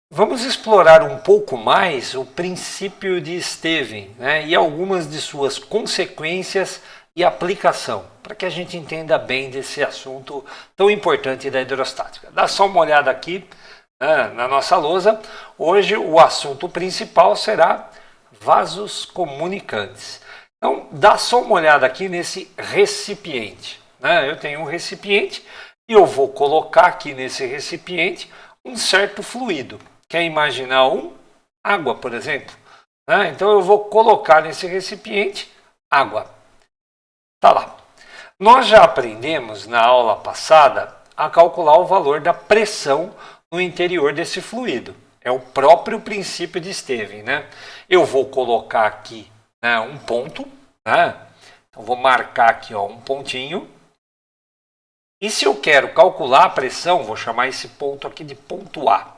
Vamos explorar um pouco mais o princípio de Stevin, né, e algumas de suas consequências e aplicação, para que a gente entenda bem desse assunto tão importante da hidrostática. Dá só uma olhada aqui, né, na nossa lousa. Hoje o assunto principal será vasos comunicantes. Então, dá só uma olhada aqui nesse recipiente. Né? Eu tenho um recipiente e eu vou colocar aqui nesse recipiente um certo fluido. Quer imaginar água, por exemplo? Né? Então eu vou colocar nesse recipiente água. Tá lá. Nós já aprendemos na aula passada a calcular o valor da pressão no interior desse fluido. É o próprio princípio de Stevin, né? Eu vou colocar aqui, né, um ponto, né? Então vou marcar aqui, ó, um pontinho. E se eu quero calcular a pressão, vou chamar esse ponto aqui de ponto A.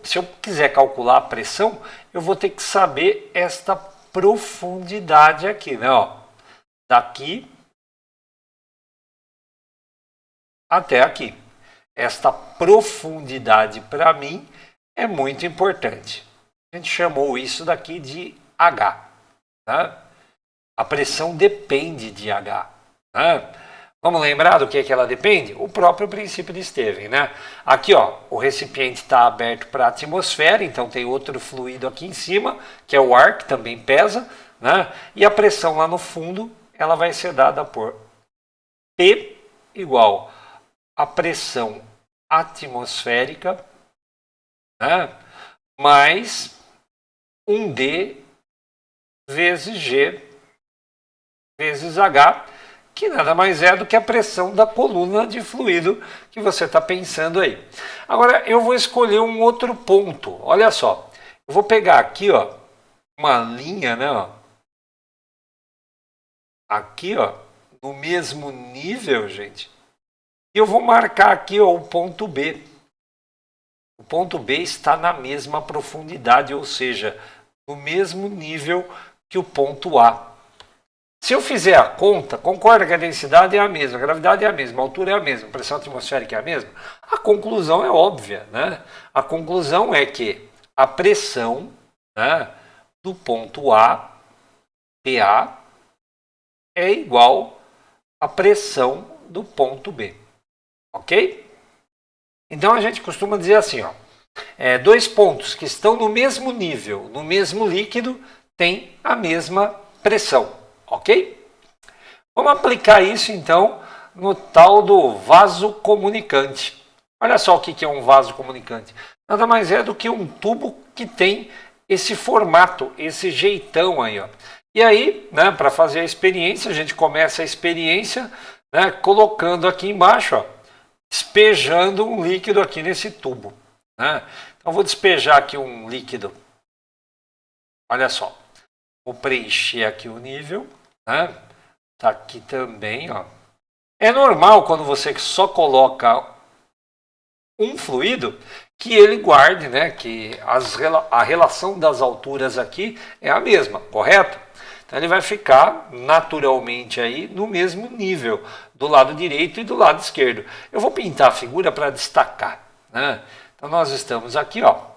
Se eu quiser calcular a pressão, eu vou ter que saber esta profundidade aqui, né? Ó, daqui até aqui. Esta profundidade para mim é muito importante. A gente chamou isso daqui de H. Né? A pressão depende de H. Né? Vamos lembrar do que é que ela depende? O próprio princípio de Stevin, né? Aqui, ó, o recipiente está aberto para a atmosfera, então tem outro fluido aqui em cima, que é o ar, que também pesa, né? E a pressão lá no fundo, ela vai ser dada por P igual a pressão atmosférica, né? Mais 1D vezes G vezes H, que nada mais é do que a pressão da coluna de fluido que você está pensando aí. Agora eu vou escolher um outro ponto. Olha só, eu vou pegar aqui, ó, uma linha, né? Ó, aqui, ó, no mesmo nível, gente. E eu vou marcar aqui, ó, o ponto B. O ponto B está na mesma profundidade, ou seja, no mesmo nível que o ponto A. Se eu fizer a conta, concorda que a densidade é a mesma, a gravidade é a mesma, a altura é a mesma, a pressão atmosférica é a mesma? A conclusão é óbvia, né? A conclusão é que a pressão, né, do ponto A, PA, é igual à pressão do ponto B. Ok? Então a gente costuma dizer assim, ó, dois pontos que estão no mesmo nível, no mesmo líquido, têm a mesma pressão. Ok? Vamos aplicar isso então no tal do vaso comunicante. Olha só o que é um vaso comunicante. Nada mais é do que um tubo que tem esse formato, esse jeitão aí, ó. E aí, né, para fazer a experiência, a gente começa a experiência, né, colocando aqui embaixo, ó, despejando um líquido aqui nesse tubo. Né? Então vou despejar aqui um líquido. Olha só. Vou preencher aqui o nível, né? Tá aqui também, ó. É normal quando você só coloca um fluido que ele guarde, né? Que a relação das alturas aqui é a mesma, correto? Então ele vai ficar naturalmente aí no mesmo nível do lado direito e do lado esquerdo. Eu vou pintar a figura para destacar, né? Então nós estamos aqui, ó.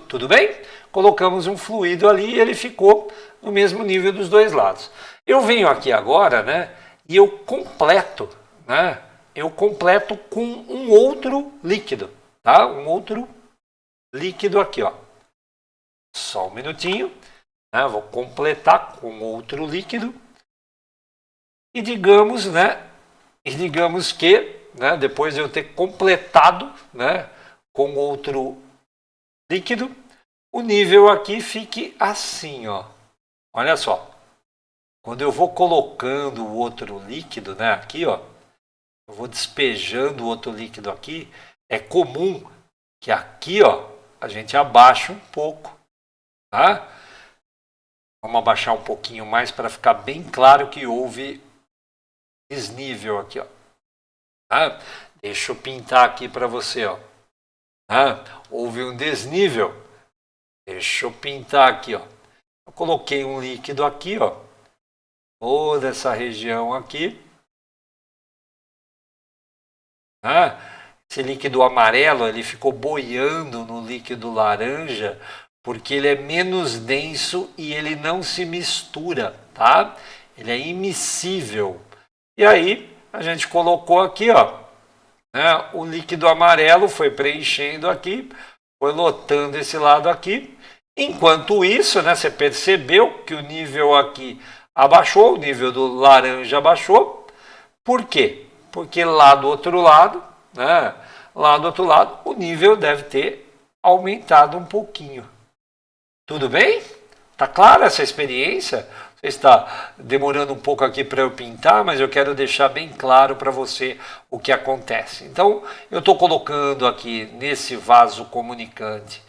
Tudo bem? Colocamos um fluido ali e ele ficou no mesmo nível dos dois lados. Eu venho aqui agora, né, e eu completo, né? Eu completo com um outro líquido, tá? Um outro líquido aqui, ó. Só um minutinho, né? Vou completar com outro líquido. E digamos, né? E digamos que, né, depois de eu ter completado, né, com outro líquido, o nível aqui fique assim, ó. Olha só. Quando eu vou colocando o outro líquido, né, aqui, ó, eu vou despejando o outro líquido aqui, é comum que aqui, ó, a gente abaixe um pouco, tá? Vamos abaixar um pouquinho mais para ficar bem claro que houve desnível aqui, ó. Tá? Deixa eu pintar aqui para você, ó. Tá? Houve um desnível. Deixa eu pintar aqui, ó. Eu coloquei um líquido aqui, ó. Toda essa região aqui. Tá? esse líquido amarelo ele ficou boiando no líquido laranja porque ele é menos denso e ele não se mistura, tá? Ele é immiscível. E aí a gente colocou aqui, ó, né, o líquido amarelo foi preenchendo aqui, foi lotando esse lado aqui. Enquanto isso, né, você percebeu que o nível aqui abaixou, o nível do laranja abaixou. Por quê? Porque lá do outro lado, né, o nível deve ter aumentado um pouquinho. Tudo bem? Tá clara essa experiência? Você está demorando um pouco aqui para eu pintar, mas eu quero deixar bem claro para você o que acontece. Então, eu estou colocando aqui nesse vaso comunicante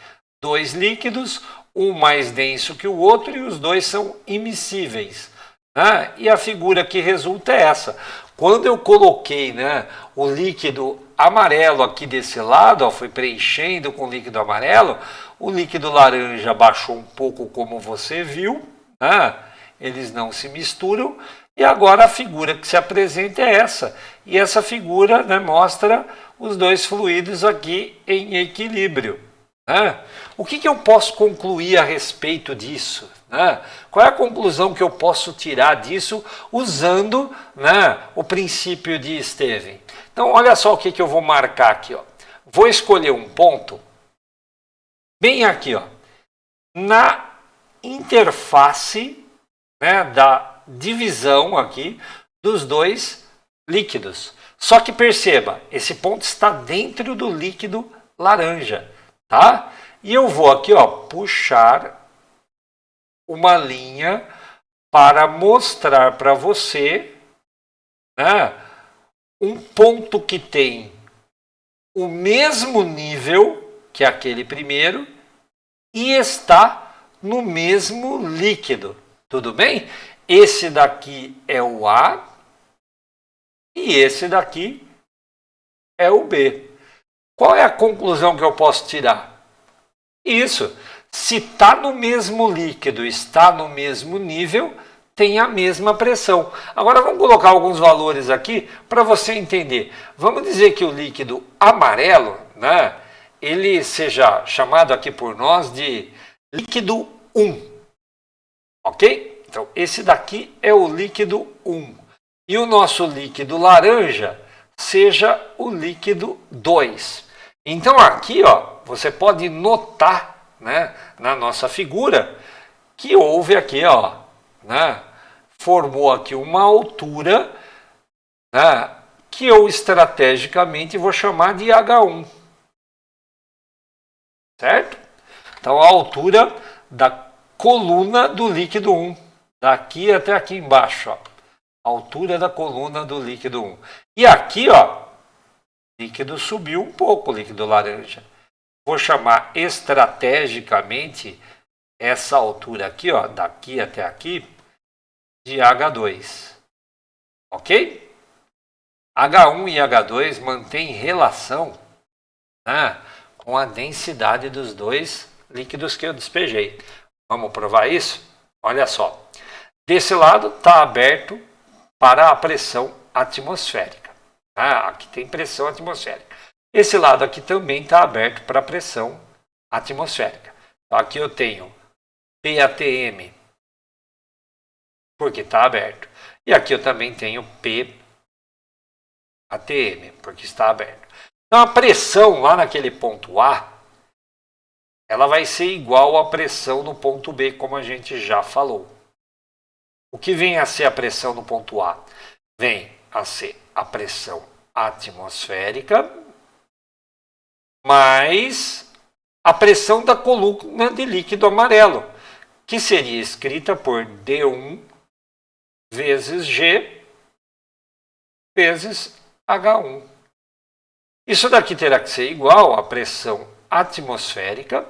2 líquidos, um mais denso que o outro, e os dois são immiscíveis, né? E a figura que resulta é essa. Quando eu coloquei, né, o líquido amarelo aqui desse lado, ó, foi preenchendo com o líquido amarelo, o líquido laranja baixou um pouco, como você viu, né? Eles não se misturam, e agora a figura que se apresenta é essa. E essa figura, né, mostra os dois fluidos aqui em equilíbrio. Né? O que eu posso concluir a respeito disso? Né? Qual é a conclusão que eu posso tirar disso usando, né, o princípio de Steven? Então, olha só o que eu vou marcar aqui. Ó. Vou escolher um ponto bem aqui, ó, na interface, né, da divisão aqui dos dois líquidos. Só que perceba, esse ponto está dentro do líquido laranja, tá? E eu vou aqui, ó, puxar uma linha para mostrar para você, né, um ponto que tem o mesmo nível que aquele primeiro e está no mesmo líquido. Tudo bem? Esse daqui é o A e esse daqui é o B. Qual é a conclusão que eu posso tirar? Isso. Se está no mesmo líquido, está no mesmo nível, tem a mesma pressão. Agora vamos colocar alguns valores aqui para você entender. Vamos dizer que o líquido amarelo, né, ele seja chamado aqui por nós de líquido 1. Ok? Então, esse daqui é o líquido 1. E o nosso líquido laranja seja o líquido 2. Então, aqui, ó, você pode notar, né, na nossa figura que houve aqui, ó, né, formou aqui uma altura, né, que eu estrategicamente vou chamar de H1. Certo? Então, a altura da coluna do líquido 1, daqui até aqui embaixo, ó, a altura da coluna do líquido 1. E aqui, ó, o líquido subiu um pouco, o líquido laranja. Vou chamar estrategicamente essa altura aqui, ó, daqui até aqui, de H2. Ok? H1 e H2 mantêm relação, né, com a densidade dos dois líquidos que eu despejei. Vamos provar isso? Olha só. Desse lado está aberto para a pressão atmosférica. Aqui tem pressão atmosférica. Esse lado aqui também está aberto para a pressão atmosférica. Então, aqui eu tenho PATM, porque está aberto. E aqui eu também tenho PATM, porque está aberto. Então, a pressão lá naquele ponto A, ela vai ser igual à pressão no ponto B, como a gente já falou. O que vem a ser a pressão no ponto A? Vem a ser a pressão atmosférica mais a pressão da coluna de líquido amarelo, que seria escrita por D1 vezes G vezes H1. Isso daqui terá que ser igual à pressão atmosférica,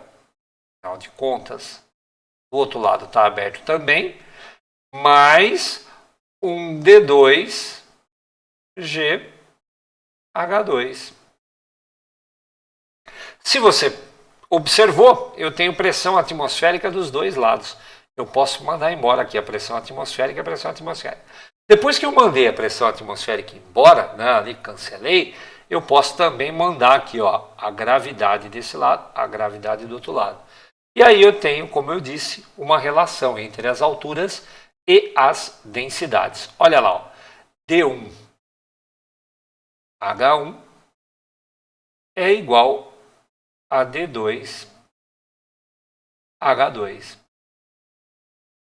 afinal de contas, do outro lado está aberto também, mais um D2 GH2. Se você observou, eu tenho pressão atmosférica dos dois lados. Eu posso mandar embora aqui a pressão atmosférica e a pressão atmosférica. Depois que eu mandei a pressão atmosférica embora, né, ali cancelei, eu posso também mandar aqui, ó, a gravidade desse lado, a gravidade do outro lado. E aí eu tenho, como eu disse, uma relação entre as alturas e as densidades. Olha lá, ó, D1 H1 é igual a D2 H2.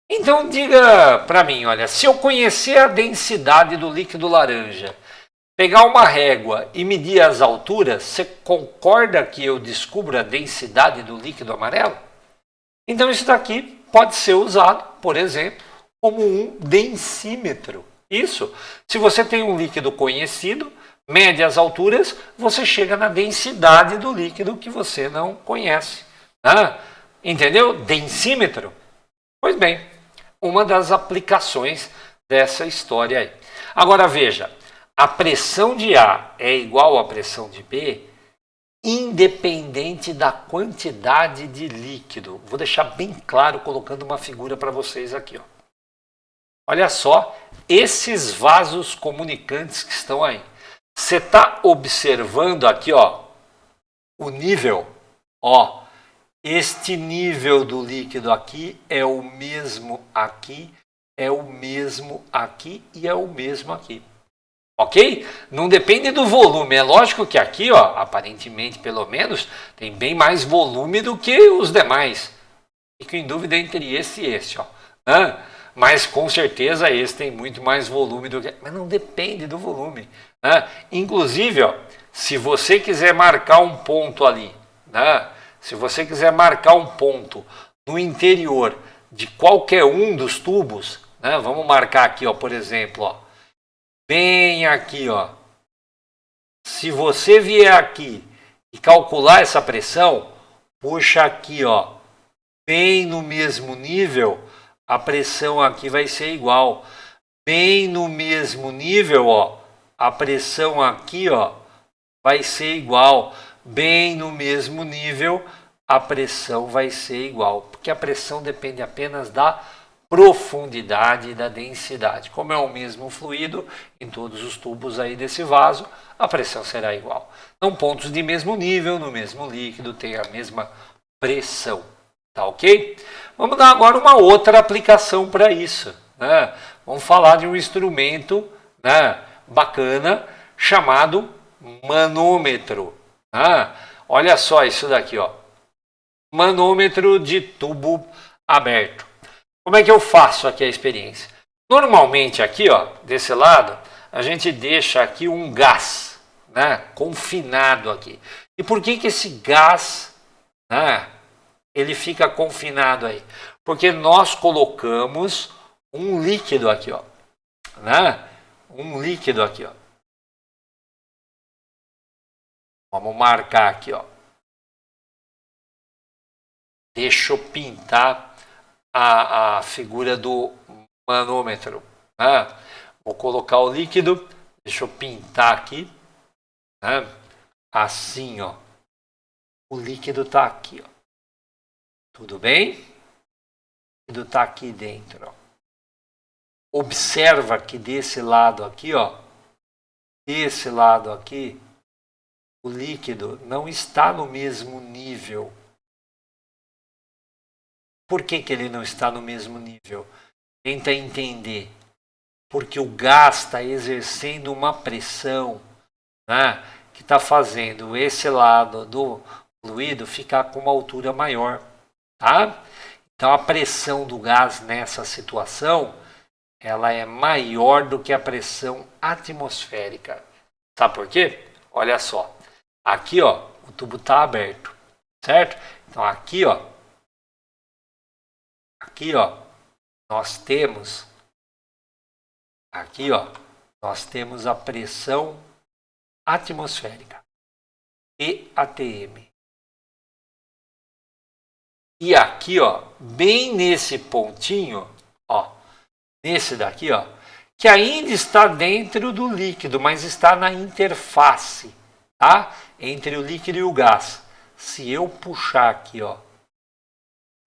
Então diga para mim, olha, se eu conhecer a densidade do líquido laranja, pegar uma régua e medir as alturas, você concorda que eu descubro a densidade do líquido amarelo? Então isso daqui pode ser usado, por exemplo, como um densímetro. Isso, se você tem um líquido conhecido, mede as alturas, você chega na densidade do líquido que você não conhece. Entendeu? Densímetro? Pois bem, uma das aplicações dessa história aí. Agora veja, a pressão de A é igual à pressão de B, independente da quantidade de líquido. Vou deixar bem claro colocando uma figura para vocês aqui. Ó. Olha só esses vasos comunicantes que estão aí. Você está observando aqui, ó, o nível, ó. Este nível do líquido aqui é o mesmo aqui, é o mesmo aqui e é o mesmo aqui. Ok? Não depende do volume. É lógico que aqui, ó, aparentemente pelo menos, tem bem mais volume do que os demais. Fico em dúvida entre esse e esse. Ó. Mas com certeza esse tem muito mais volume do que... Mas não depende do volume. Inclusive, ó, se você quiser marcar um ponto ali, se você quiser marcar um ponto no interior de qualquer um dos tubos, vamos marcar aqui, ó, por exemplo, ó, bem aqui, ó. Se você vier aqui e calcular essa pressão, puxa aqui, ó, bem no mesmo nível, a pressão aqui vai ser igual. Bem no mesmo nível, ó, a pressão aqui, ó, vai ser igual. Bem no mesmo nível, a pressão vai ser igual, porque a pressão depende apenas da profundidade e da densidade. Como é o mesmo fluido em todos os tubos aí desse vaso, a pressão será igual. Então, pontos de mesmo nível no mesmo líquido têm a mesma pressão. Tá ok? Vamos dar agora uma outra aplicação para isso. Vamos falar de um instrumento bacana chamado manômetro. Olha só isso daqui, ó. Manômetro de tubo aberto. Como é que eu faço aqui a experiência? Normalmente aqui, ó, desse lado, a gente deixa aqui um gás, confinado aqui. E por que que esse gás, ele fica confinado aí? Porque nós colocamos um líquido aqui, ó, um líquido aqui, ó. Vamos marcar aqui, ó. Deixa eu pintar a figura do manômetro. Vou colocar o líquido, deixa eu pintar aqui. Assim, ó. O líquido está aqui, ó. Tudo bem? O líquido está aqui dentro, ó. Observa que desse lado aqui, ó. Desse lado aqui, o líquido não está no mesmo nível. Por que que ele não está no mesmo nível? Tenta entender. Porque o gás está exercendo uma pressão, que está fazendo esse lado do fluido ficar com uma altura maior. Tá? Então a pressão do gás nessa situação, ela é maior do que a pressão atmosférica. Sabe por quê? Olha só. Aqui, ó, o tubo está aberto, certo? Então aqui, ó, nós temos a pressão atmosférica, EATM. E aqui, ó, bem nesse pontinho, ó, nesse daqui, ó, que ainda está dentro do líquido, mas está na interface, tá? Entre o líquido e o gás. Se eu puxar aqui, ó,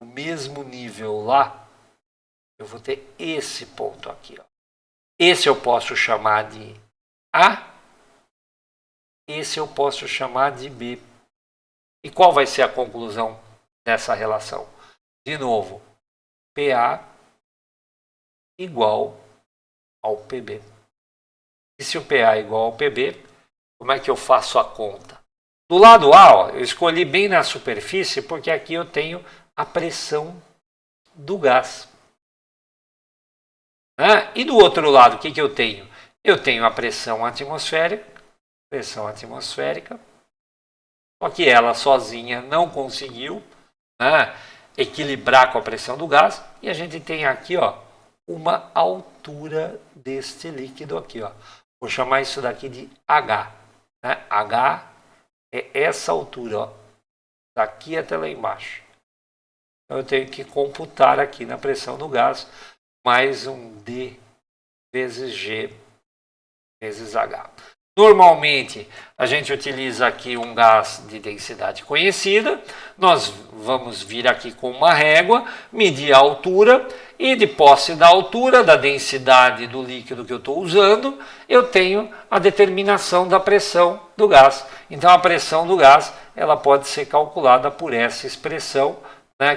o mesmo nível lá, eu vou ter esse ponto aqui, ó. Esse eu posso chamar de A esse eu posso chamar de B. E qual vai ser a conclusão dessa relação? De novo, PA igual ao PB. E se o PA é igual ao PB, como é que eu faço a conta? Do lado A, ó, eu escolhi bem na superfície, porque aqui eu tenho a pressão do gás. E do outro lado, o que eu tenho? Eu tenho a pressão atmosférica, só que ela sozinha não conseguiu equilibrar com a pressão do gás, e a gente tem aqui uma altura deste líquido aqui. Vou chamar isso daqui de H. H é essa altura, daqui até lá embaixo. Então eu tenho que computar aqui na pressão do gás mais um D vezes G vezes H. Normalmente, a gente utiliza aqui um gás de densidade conhecida. Nós vamos vir aqui com uma régua, medir a altura e, de posse da altura, da densidade do líquido que eu estou usando, eu tenho a determinação da pressão do gás. Então, a pressão do gás ela pode ser calculada por essa expressão,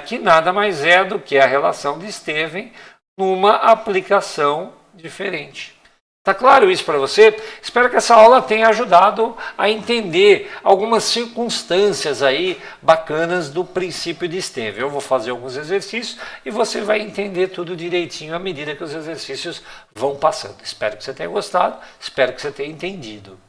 que nada mais é do que a relação de Stevens numa aplicação diferente. Tá claro isso para você? Espero que essa aula tenha ajudado a entender algumas circunstâncias aí bacanas do princípio de Stevens. Eu vou fazer alguns exercícios e você vai entender tudo direitinho à medida que os exercícios vão passando. Espero que você tenha gostado, espero que você tenha entendido.